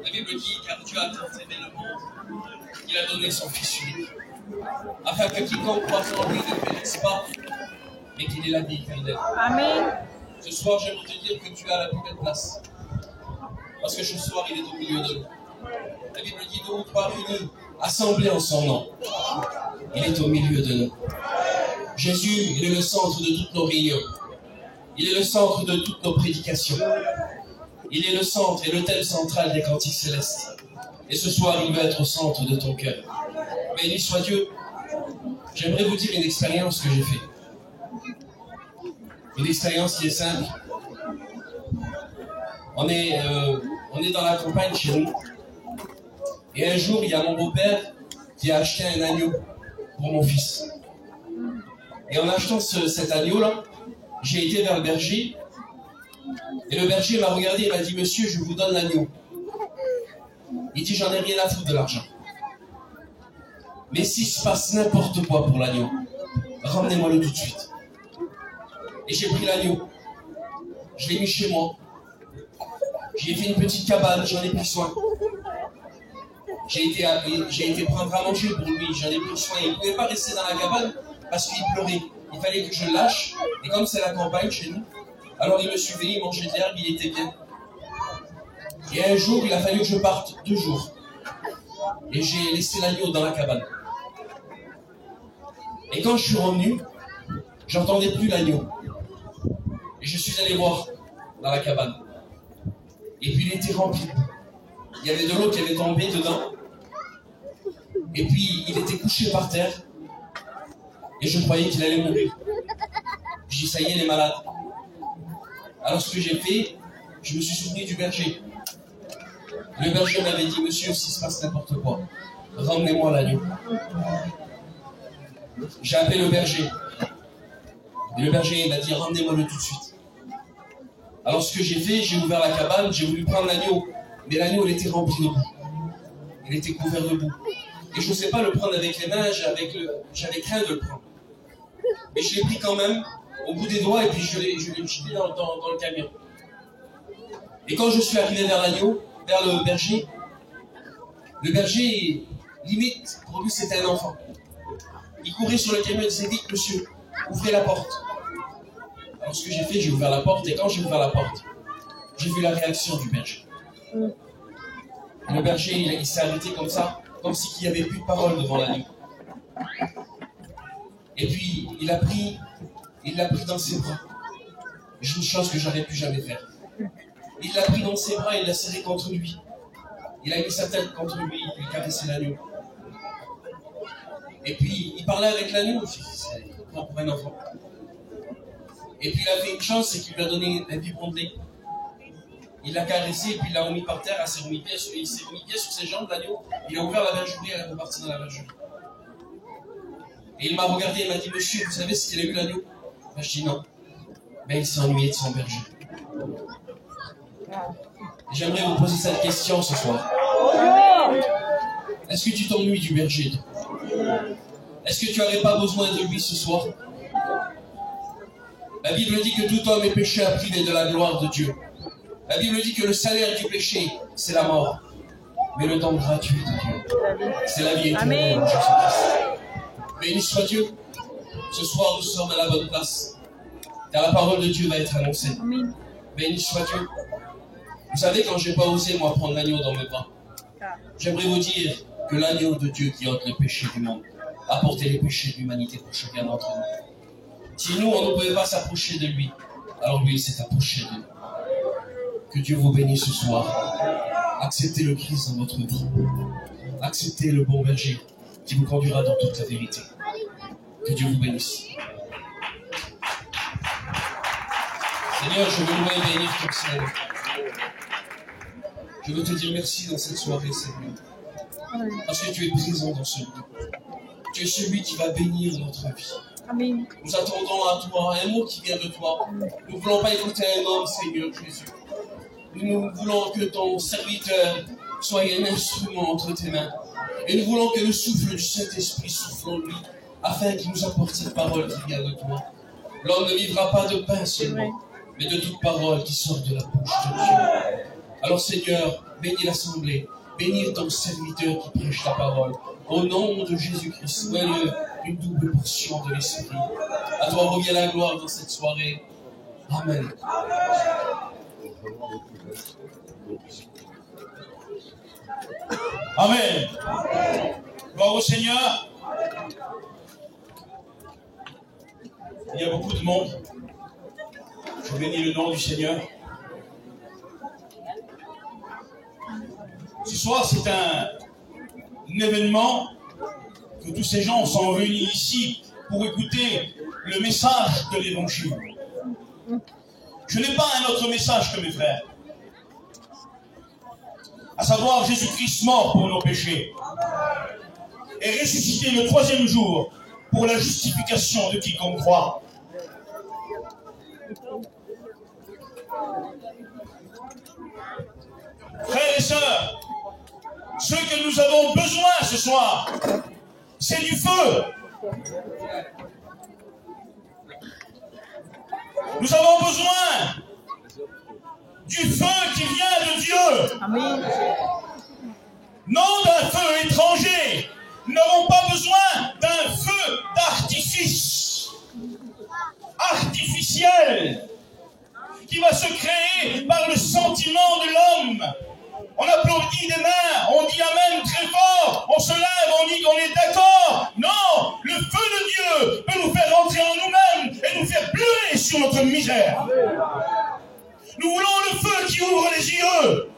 La Bible dit, car Dieu a tant aimé le monde, qu'il a donné son Fils unique, afin que quiconque croit en lui ne périsse pas, mais qu'il ait la vie éternelle. Amen. Ce soir, j'aimerais te dire que tu as la plus belle place. Parce que ce soir, il est au milieu de nous. La Bible dit, deux ou trois réunis, assemblés en son nom. Il est au milieu de nous. Jésus, il est le centre de toutes nos réunions. Il est le centre de toutes nos prédications. Il est le centre et le thème central des cantiques célestes. Et ce soir, il va être au centre de ton cœur. Béni soit Dieu. J'aimerais vous dire une expérience que j'ai faite. Une expérience qui est simple. On est dans la campagne chez nous. Et un jour, il y a mon beau-père qui a acheté un agneau pour mon fils. Et en achetant cet agneau-là, j'ai été vers le berger. Et le berger m'a regardé et m'a dit, monsieur, je vous donne l'agneau. Il dit, j'en ai rien à foutre de l'argent. Mais s'il se passe n'importe quoi pour l'agneau, ramenez-moi-le tout de suite. Et j'ai pris l'agneau. Je l'ai mis chez moi. J'ai fait une petite cabane, j'en ai pris soin. J'ai été prendre à manger pour lui, j'en ai pris soin. Il ne pouvait pas rester dans la cabane parce qu'il pleurait. Il fallait que je le lâche. Et comme c'est la campagne chez nous, alors il me suivait, il mangeait de l'herbe, il était bien. Et un jour, il a fallu que je parte 2 jours. Et j'ai laissé l'agneau dans la cabane. Et quand je suis revenu, j'entendais plus l'agneau. Et je suis allé voir dans la cabane. Et puis il était rempli. Il y avait de l'eau qui avait tombé dedans. Et puis il était couché par terre. Et je croyais qu'il allait mourir. Je dis, ça y est, il est malade. Alors ce que j'ai fait, je me suis souvenu du berger. Le berger m'avait dit, monsieur, s'il se passe n'importe quoi, ramenez-moi l'agneau. J'ai appelé le berger. Et le berger m'a dit, ramenez-moi-le tout de suite. Alors ce que j'ai fait, j'ai ouvert la cabane, j'ai voulu prendre l'agneau. Mais l'agneau, il était rempli de boue. Il était couvert de boue. Et je n'osais pas le prendre avec les mains, j'avais craint de le prendre. Mais je l'ai pris quand même, au bout des doigts, et puis je l'ai jeté dans le camion. Et quand je suis arrivé vers l'agneau, vers le berger, limite, pour lui, c'était un enfant. Il courait sur le camion et disait, vite, monsieur, ouvrez la porte. Alors ce que j'ai fait, j'ai ouvert la porte, et quand j'ai ouvert la porte, j'ai vu la réaction du berger. Le berger, il s'est arrêté comme ça, comme s'il n'y avait plus de parole devant l'agneau. Et puis, il l'a pris dans ses bras. J'ai une chose que j'aurais pu jamais faire. Il l'a pris dans ses bras et il l'a serré contre lui. Il a mis sa tête contre lui, il caressait l'agneau. Et puis, il parlait avec l'agneau, c'est pour un enfant. Et puis, il a fait une chose, c'est qu'il lui a donné un biberon de lait. Il l'a caressé, et puis il l'a remis par terre, il s'est remis pied sur ses jambes, l'agneau. Il a ouvert la bergerie, elle est repartie dans la bergerie. Et il m'a regardé et m'a dit, monsieur, vous savez ce qu'il a eu l'agneau? Ben, je dis non. Ben, il s'est ennuyé de son berger. J'aimerais vous poser cette question ce soir. Est-ce que tu t'ennuies du berger? Est-ce que tu n'aurais pas besoin de lui ce soir? La Bible dit que tout homme est pécheur privé de la gloire de Dieu. La Bible dit que le salaire du péché, c'est la mort. Mais le don gratuit de Dieu, c'est la vie éternelle en Jésus-Christ. Béni soit Dieu. Ce soir, nous sommes à la bonne place. Car la parole de Dieu va être annoncée. Béni soit Dieu. Vous savez, quand je n'ai pas osé, moi, prendre l'agneau dans mes bras, j'aimerais vous dire que l'agneau de Dieu qui ôte le péché du monde a porté les péchés de l'humanité pour chacun d'entre nous. Si nous, on ne pouvait pas s'approcher de lui, alors lui, il s'est approché de nous. Que Dieu vous bénisse ce soir. Acceptez le Christ dans votre vie. Acceptez le bon berger qui vous conduira dans toute la vérité. Que Dieu vous bénisse. Seigneur, je veux louer et bénir ton Seigneur. Je veux te dire merci dans cette soirée, Seigneur. Parce que tu es présent dans ce lieu. Tu es celui qui va bénir notre vie. Amen. Nous attendons à toi un mot qui vient de toi. Nous ne voulons pas écouter un homme, Seigneur Jésus. Nous voulons que ton serviteur soit un instrument entre tes mains. Et nous voulons que le souffle du Saint-Esprit souffle en lui, afin qu'il nous apporte cette parole qui vient de toi. L'homme ne vivra pas de pain seulement, mais de toute parole qui sort de la bouche de Dieu. Alors Seigneur, bénis l'assemblée, bénis ton serviteur qui prêche ta parole. Au nom de Jésus-Christ, donne une double portion de l'Esprit. À toi revient la gloire dans cette soirée. Amen. Amen. Gloire au Seigneur. Il y a beaucoup de monde. Je bénis le nom du Seigneur. Ce soir, c'est un événement que tous ces gens sont réunis ici pour écouter le message de l'Évangile. Je n'ai pas un autre message que mes frères, à savoir Jésus-Christ mort pour nos péchés et ressuscité le 3e jour pour la justification de quiconque croit. Frères et sœurs, ce que nous avons besoin ce soir, c'est du feu. Nous avons besoin du feu qui vient de Dieu. Amen. Non d'un feu étranger. Nous n'avons pas besoin d'un feu d'artifice artificiel qui va se créer par le sentiment de l'homme. On applaudit des mains, on dit Amen très fort, on se lève, on dit qu'on est d'accord. Non, le feu de Dieu peut nous faire rentrer en nous-mêmes et nous faire pleurer sur notre misère. Nous voulons le feu qui ouvre les yeux.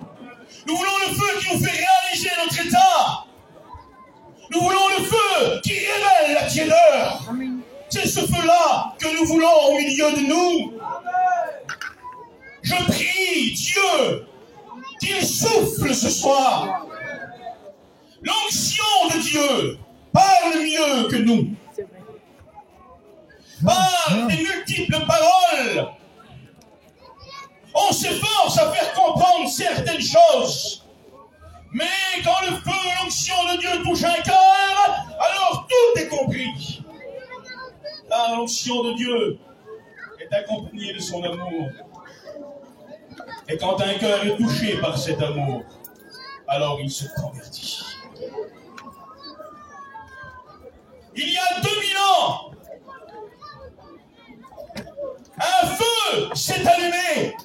Nous voulons le feu qui nous fait réaliser notre état. Nous voulons le feu qui révèle la tiédeur. C'est ce feu-là que nous voulons au milieu de nous. Je prie Dieu qu'il souffle ce soir. L'onction de Dieu parle mieux que nous. Par des multiples paroles, on s'efforce à faire comprendre certaines choses. Mais quand le feu et l'onction de Dieu touchent un cœur, alors tout est compris. Car l'onction de Dieu est accompagnée de son amour. Et quand un cœur est touché par cet amour, alors il se convertit. Il y a 2000 ans, un feu s'est allumé